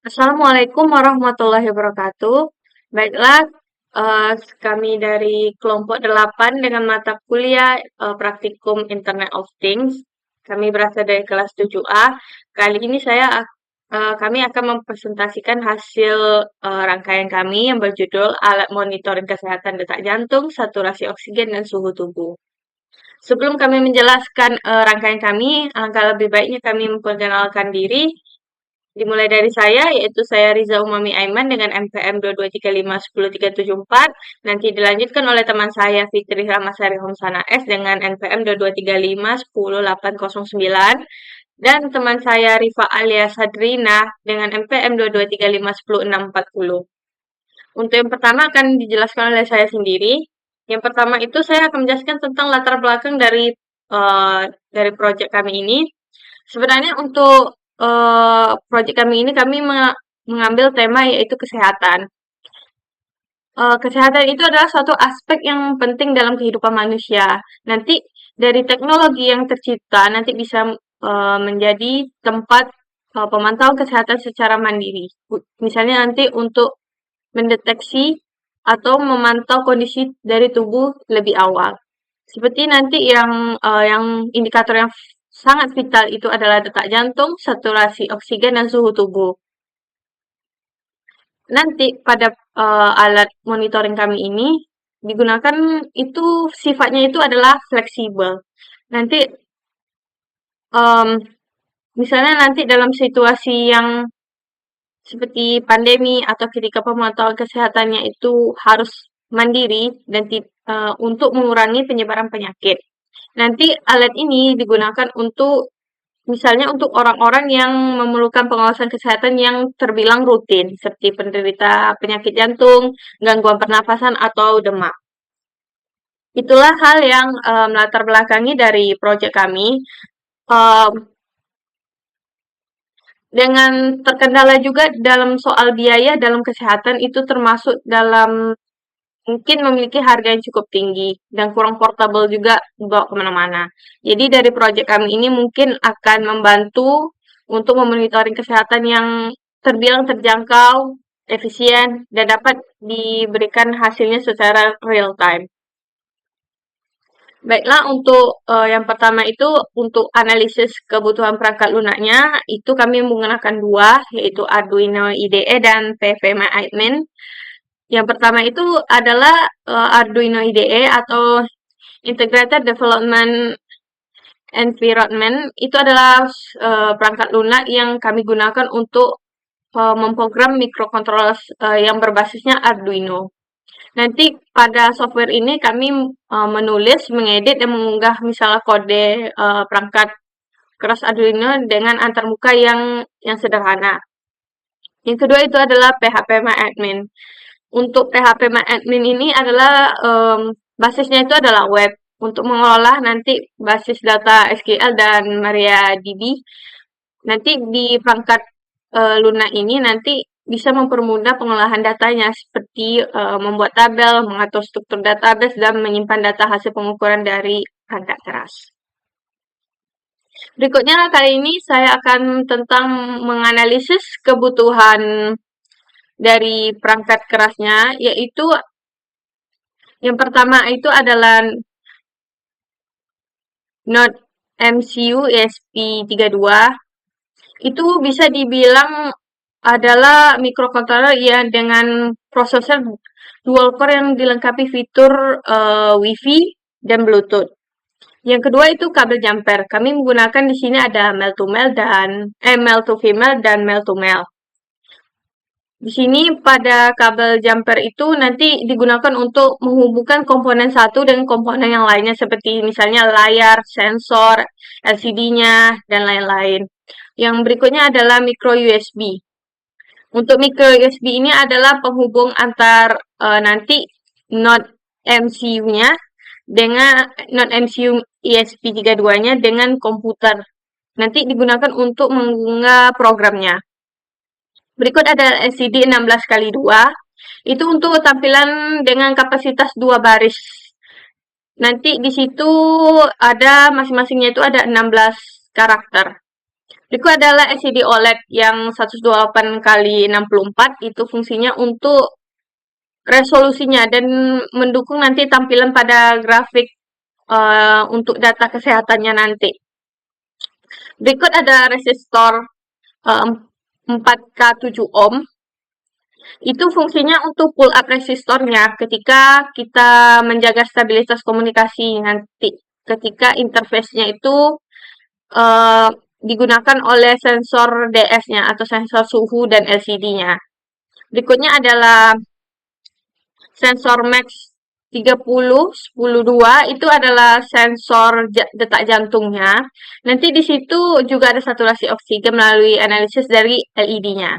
Assalamualaikum warahmatullahi wabarakatuh. Baiklah, kami dari kelompok 8 dengan mata kuliah Praktikum Internet of Things. Kami berasal dari kelas 7A. Kali ini kami akan mempresentasikan hasil rangkaian kami yang berjudul Alat Monitoring Kesehatan Detak Jantung, Saturasi Oksigen, dan Suhu Tubuh. Sebelum kami menjelaskan rangkaian kami, alangkah lebih baiknya kami memperkenalkan diri. Dimulai dari saya, yaitu saya Riza Umami Aiman dengan NPM 223510374. Nanti dilanjutkan oleh teman saya Fitri Ramasari Homsana S dengan NPM 2235108009. Dan teman saya Rifa Alia Sadrina dengan NPM 223510640. Untuk yang pertama akan dijelaskan oleh saya sendiri. Yang pertama itu saya akan menjelaskan tentang latar belakang dari proyek kami ini. Sebenarnya untuk proyek kami ini kami mengambil tema yaitu kesehatan. Kesehatan itu adalah suatu aspek yang penting dalam kehidupan manusia. Nanti dari teknologi yang tercipta nanti bisa menjadi tempat pemantauan kesehatan secara mandiri. Misalnya nanti untuk mendeteksi atau memantau kondisi dari tubuh lebih awal. Seperti nanti yang indikator yang sangat vital itu adalah detak jantung, saturasi oksigen, dan suhu tubuh. Nanti pada alat monitoring kami ini digunakan itu sifatnya itu adalah fleksibel. Nanti em, misalnya nanti dalam situasi yang seperti pandemi atau ketika pemantauan kesehatannya itu harus mandiri dan untuk mengurangi penyebaran penyakit. Nanti alat ini digunakan untuk misalnya untuk orang-orang yang memerlukan pengawasan kesehatan yang terbilang rutin, seperti penderita penyakit jantung, gangguan pernafasan, atau demam. Itulah hal yang melatar belakangi dari proyek kami. Um, dengan terkendala juga dalam soal biaya dalam kesehatan itu termasuk dalam mungkin memiliki harga yang cukup tinggi dan kurang portable juga dibawa kemana-mana. Jadi dari proyek kami ini mungkin akan membantu untuk memonitoring kesehatan yang terbilang terjangkau, efisien, dan dapat diberikan hasilnya secara real time. Baiklah, untuk yang pertama itu untuk analisis kebutuhan perangkat lunaknya, itu kami menggunakan dua, yaitu Arduino IDE dan PVMA-Admin. Yang pertama itu adalah Arduino IDE atau Integrated Development Environment. Itu adalah perangkat lunak yang kami gunakan untuk memprogram microcontroller yang berbasisnya Arduino. Nanti pada software ini kami menulis, mengedit, dan mengunggah misalnya kode perangkat keras Arduino dengan antarmuka yang sederhana. Yang kedua itu adalah PHP-MyAdmin. Untuk PHP-MyAdmin ini adalah basisnya itu adalah web. Untuk mengolah nanti basis data SQL dan MariaDB. Nanti di perangkat lunak ini nanti bisa mempermudah pengolahan datanya seperti membuat tabel, mengatur struktur database, dan menyimpan data hasil pengukuran dari perangkat keras. Berikutnya kali ini saya akan tentang menganalisis kebutuhan dari perangkat kerasnya, yaitu yang pertama itu adalah Node MCU ESP32. Itu bisa dibilang adalah microcontroller yang dengan prosesor dual core yang dilengkapi fitur Wi-Fi dan Bluetooth. Yang kedua itu kabel jumper. Kami menggunakan di sini ada male to male dan male to female dan male to male. Di sini pada kabel jumper itu nanti digunakan untuk menghubungkan komponen satu dengan komponen yang lainnya seperti misalnya layar, sensor, LCD-nya, dan lain-lain. Yang berikutnya adalah micro USB. Untuk micro USB ini adalah penghubung antar nanti node MCU-nya dengan node MCU ESP32-nya dengan komputer. Nanti digunakan untuk mengunggah programnya. Berikut ada LCD 16x2. Itu untuk tampilan dengan kapasitas 2 baris. Nanti di situ ada masing-masingnya itu ada 16 karakter. Berikut adalah LCD OLED yang 128 kali 64, itu fungsinya untuk resolusinya dan mendukung nanti tampilan pada grafik untuk data kesehatannya nanti. Berikut ada resistor 4K 7 ohm. Itu fungsinya untuk pull up resistornya ketika kita menjaga stabilitas komunikasi nanti. Ketika interface-nya itu uh, digunakan oleh sensor DS-nya atau sensor suhu dan LCD-nya. Berikutnya adalah sensor Max 30 10 2, itu adalah sensor detak jantungnya. Nanti di situ juga ada saturasi oksigen melalui analisis dari LED-nya.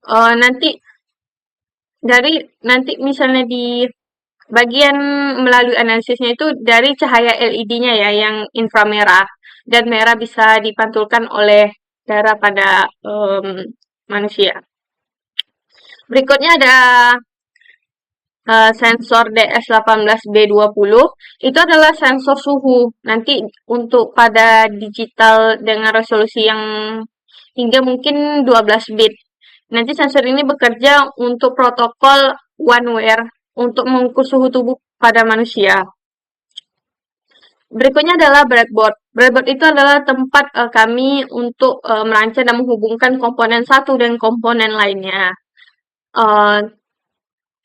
Nanti nanti misalnya di bagian melalui analisisnya itu dari cahaya LED-nya ya yang inframerah dan merah bisa dipantulkan oleh darah pada manusia. Berikutnya ada sensor DS18B20, itu adalah sensor suhu. Nanti untuk pada digital dengan resolusi yang hingga mungkin 12 bit. Nanti sensor ini bekerja untuk protokol one wear untuk mengukur suhu tubuh pada manusia. Berikutnya adalah breadboard. Breadboard itu adalah tempat kami untuk merancang dan menghubungkan komponen satu dan komponen lainnya.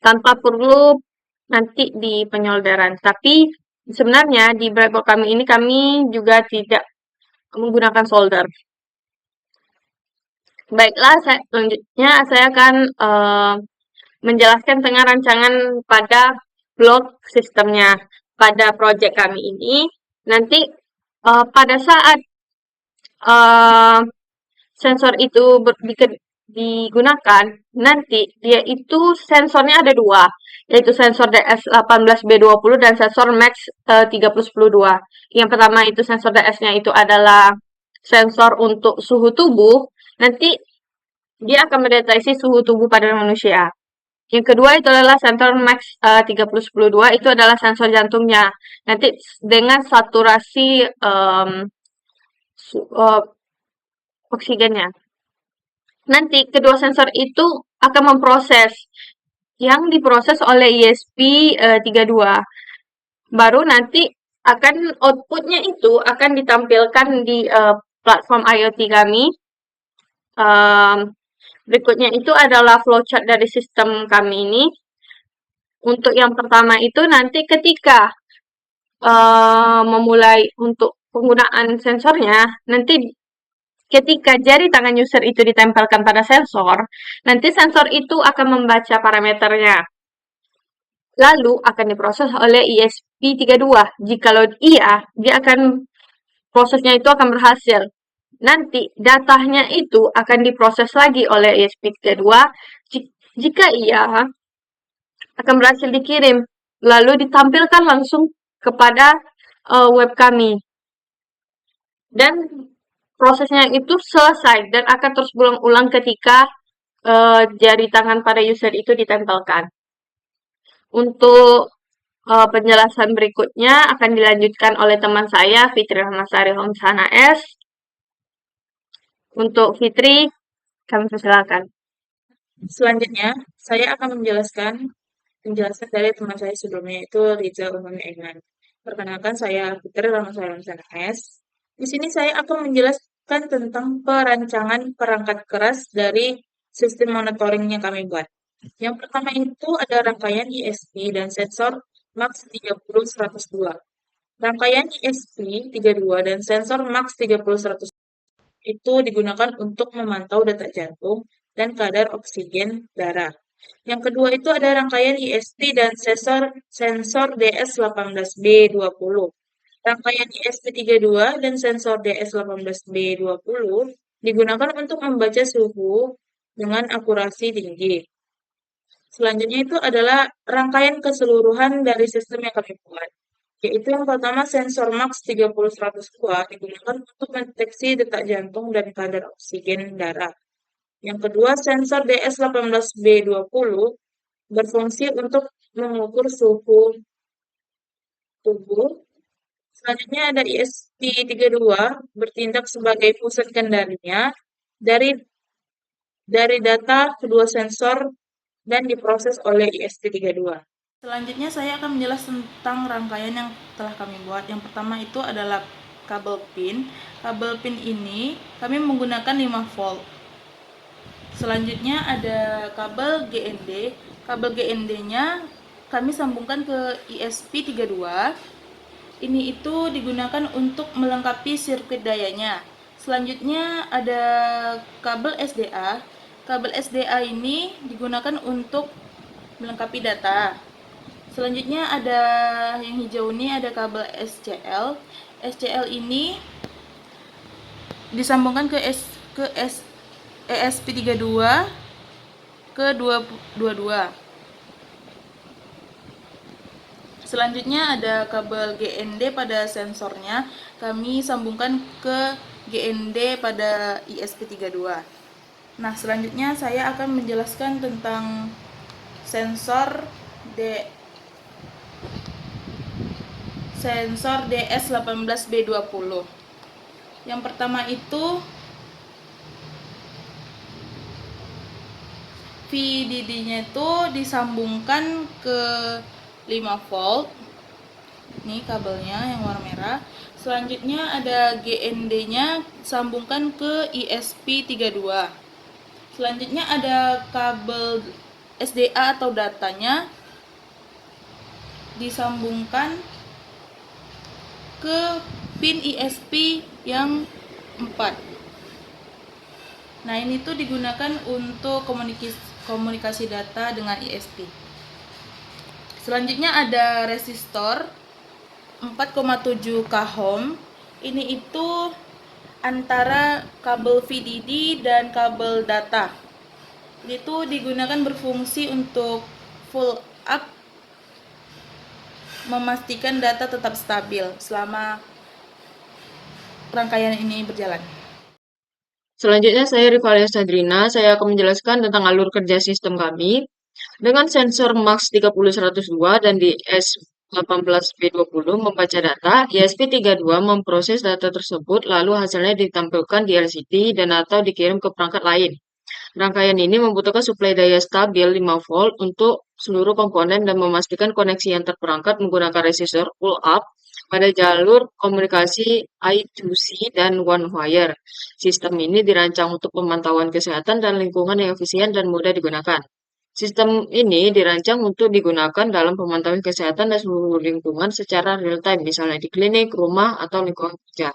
Tanpa perlu nanti di penyolderan. Tapi sebenarnya di breadboard kami ini kami juga tidak menggunakan solder. Baiklah, selanjutnya saya akan menjelaskan tentang rancangan pada blok sistemnya. Pada project kami ini, nanti pada saat sensor itu digunakan, nanti dia itu sensornya ada dua, yaitu sensor DS18B20 dan sensor Max 3010-2. Yang pertama itu sensor DS-nya itu adalah sensor untuk suhu tubuh, nanti dia akan mendeteksi suhu tubuh pada manusia. Yang kedua itu adalah sensor Max 3010-2, itu adalah sensor jantungnya. Nanti dengan saturasi oksigennya. Nanti kedua sensor itu akan memproses yang diproses oleh ESP32. Baru nanti akan outputnya itu akan ditampilkan di platform IoT kami. Berikutnya itu adalah flowchart dari sistem kami ini. Untuk yang pertama itu nanti ketika memulai untuk penggunaan sensornya, nanti ketika jari tangan user itu ditempelkan pada sensor, nanti sensor itu akan membaca parameternya. Lalu akan diproses oleh ESP32. Jikalau iya, dia akan prosesnya itu akan berhasil. Nanti datanya itu akan diproses lagi oleh ESP32. Jika iya, akan berhasil dikirim. Lalu ditampilkan langsung kepada web kami. Dan prosesnya itu selesai dan akan terus berulang-ulang ketika jari tangan pada user itu ditempelkan. Untuk penjelasan berikutnya akan dilanjutkan oleh teman saya, Fitri Rahmasari Homsana S. Untuk Fitri, kami persilakan. Selanjutnya, saya akan menjelaskan penjelasan dari teman saya sebelumnya, yaitu Riza Umami Aiman. Perkenalkan, saya Fitri Rahmasari Homsana S. Di sini saya akan menjelaskan tentang perancangan perangkat keras dari sistem monitoring yang kami buat. Yang pertama itu ada rangkaian ISP dan sensor Max 30102. Rangkaian ISP 32 dan sensor Max 30102 itu digunakan untuk memantau detak jantung dan kadar oksigen darah. Yang kedua itu ada rangkaian ISP dan sensor DS18B20. Rangkaian ISP32 dan sensor DS18B20 digunakan untuk membaca suhu dengan akurasi tinggi. Selanjutnya itu adalah rangkaian keseluruhan dari sistem yang kami buat, yaitu yang pertama sensor Max 30-102 digunakan untuk mendeteksi detak jantung dan kadar oksigen darah. Yang kedua, sensor DS18B20 berfungsi untuk mengukur suhu tubuh. Selanjutnya ada ESP32 bertindak sebagai pusat kendalinya dari dari data kedua sensor dan diproses oleh ESP32. Selanjutnya saya akan menjelaskan tentang rangkaian yang telah kami buat. Yang pertama itu adalah kabel pin. Kabel pin ini kami menggunakan 5 volt. Selanjutnya ada kabel GND. Kabel GND-nya kami sambungkan ke ESP32. Ini itu digunakan untuk melengkapi sirkuit dayanya. Selanjutnya ada kabel SDA. Kabel SDA ini digunakan untuk melengkapi data. Selanjutnya ada yang hijau ini ada kabel SCL. SCL ini disambungkan ke ESP32 ke 222. Selanjutnya ada kabel GND pada sensornya, kami sambungkan ke GND pada ESP32. Nah, selanjutnya saya akan menjelaskan tentang sensor DS18B20. Yang pertama itu VDD-nya itu disambungkan ke 5 volt. Ini kabelnya yang warna merah. Selanjutnya ada GND-nya sambungkan ke ESP32. Selanjutnya ada kabel SDA atau datanya disambungkan ke pin ESP yang 4. Nah, ini tuh digunakan untuk komunikasi data dengan ESP. Selanjutnya ada resistor 4,7 k ohm. Ini itu antara kabel VDD dan kabel data. Itu digunakan berfungsi untuk full up, memastikan data tetap stabil selama rangkaian ini berjalan. Selanjutnya saya Rivalia Sadrina, saya akan menjelaskan tentang alur kerja sistem kami. Dengan sensor MAX 30102 dan di S18B20 membaca data, ESP32 memproses data tersebut lalu hasilnya ditampilkan di LCD dan atau dikirim ke perangkat lain. Rangkaian ini membutuhkan suplai daya stabil 5 volt untuk seluruh komponen dan memastikan koneksi antar perangkat menggunakan resistor pull up pada jalur komunikasi I2C dan one wire. Sistem ini dirancang untuk pemantauan kesehatan dan lingkungan yang efisien dan mudah digunakan. Sistem ini dirancang untuk digunakan dalam pemantauan kesehatan dan seluruh lingkungan secara real time, misalnya di klinik, rumah, atau lingkungan kerja.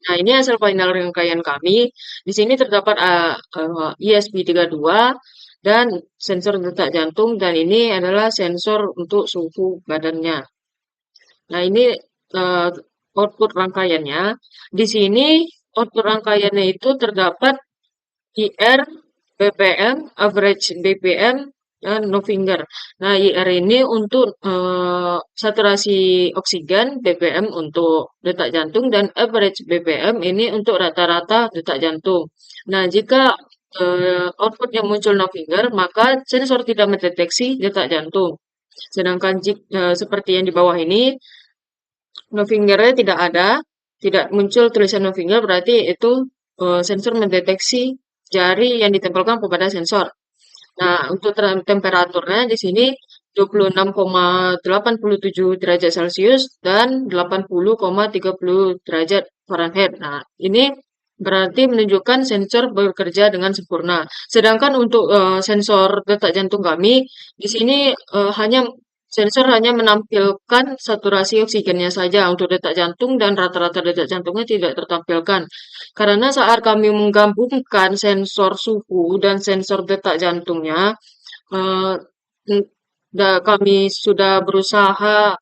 Nah, ini hasil final rangkaian kami. Di sini terdapat ESP32 dan sensor detak jantung, dan ini adalah sensor untuk suhu badannya. Nah, ini uh, output rangkaiannya. Di sini output rangkaiannya itu terdapat IR, BPM, average BPM, dan no finger. Nah, IR ini untuk saturasi oksigen, BPM untuk detak jantung, dan average BPM ini untuk rata-rata detak jantung. Nah, jika outputnya muncul no finger, maka sensor tidak mendeteksi detak jantung. Sedangkan seperti yang di bawah ini, no fingernya tidak ada, tidak muncul tulisan no finger, berarti itu sensor mendeteksi jari yang ditempelkan kepada sensor. Nah, untuk temperaturnya di sini 26,87 derajat Celcius dan 80,30 derajat Fahrenheit. Nah, ini berarti menunjukkan sensor bekerja dengan sempurna. Sedangkan untuk sensor detak jantung kami, di sini sensor hanya menampilkan saturasi oksigennya saja untuk detak jantung dan rata-rata detak jantungnya tidak tertampilkan. Karena saat kami menggabungkan sensor suhu dan sensor detak jantungnya, eh, kami sudah berusaha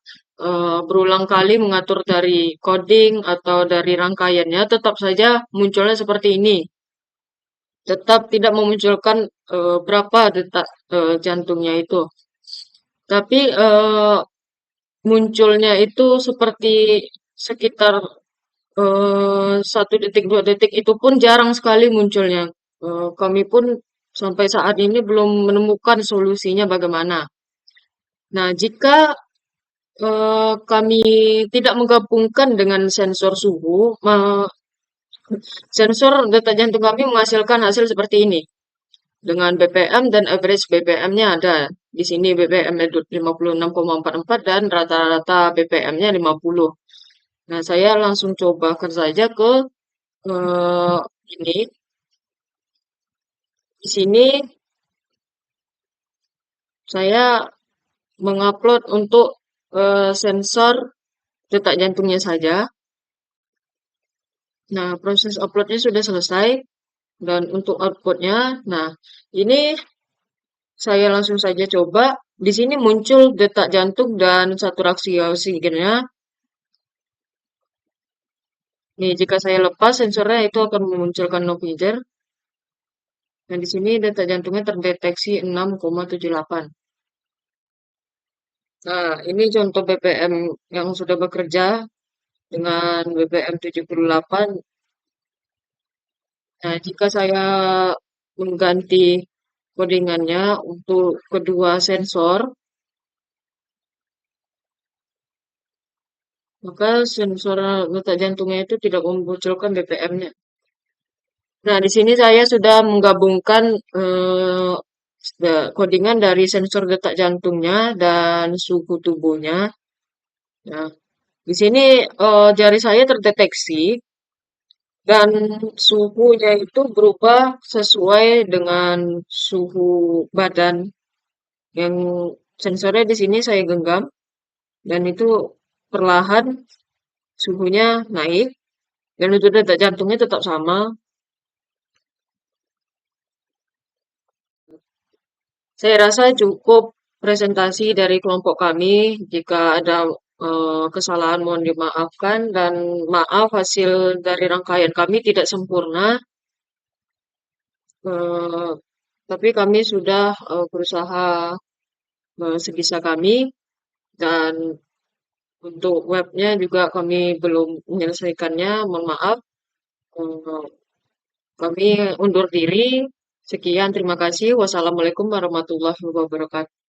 berulang kali mengatur dari coding atau dari rangkaiannya, tetap saja munculnya seperti ini. Tetap tidak memunculkan berapa detak jantungnya itu. Tapi munculnya itu seperti sekitar 1 detik, 2 detik, itu pun jarang sekali munculnya. Kami pun sampai saat ini belum menemukan solusinya bagaimana. Nah, jika Kami tidak menggabungkan dengan sensor suhu. Sensor detak jantung kami menghasilkan hasil seperti ini. Dengan BPM dan average BPM-nya ada. Di sini BPM-nya 56,44 dan rata-rata BPM-nya 50. Nah, saya langsung cobakan saja ke eh, ini. Di sini saya mengupload untuk sensor detak jantungnya saja. Nah, proses uploadnya sudah selesai. Dan untuk outputnya, nah ini saya langsung saja coba. Di sini muncul detak jantung dan saturasi oksigennya. Nih, jika saya lepas sensornya itu akan memunculkan no figure. Dan di sini detak jantungnya terdeteksi 6,78. Nah, ini contoh BPM yang sudah bekerja dengan BPM 78. Nah, jika saya mengganti codingannya untuk kedua sensor, maka sensor detak jantungnya itu tidak memunculkan BPM-nya. Nah, di sini saya sudah menggabungkan codingan dari sensor detak jantungnya dan suhu tubuhnya. Nah, di sini jari saya terdeteksi dan suhunya itu berubah sesuai dengan suhu badan yang sensornya di sini saya genggam dan itu perlahan suhunya naik dan untuk detak jantungnya tetap sama. Saya rasa cukup presentasi dari kelompok kami. Jika ada kesalahan mohon dimaafkan dan maaf hasil dari rangkaian kami tidak sempurna. Eh, tapi kami sudah berusaha sebisa kami dan untuk webnya juga kami belum menyelesaikannya. Mohon maaf. Eh, kami undur diri. Sekian, terima kasih. Wassalamualaikum warahmatullahi wabarakatuh.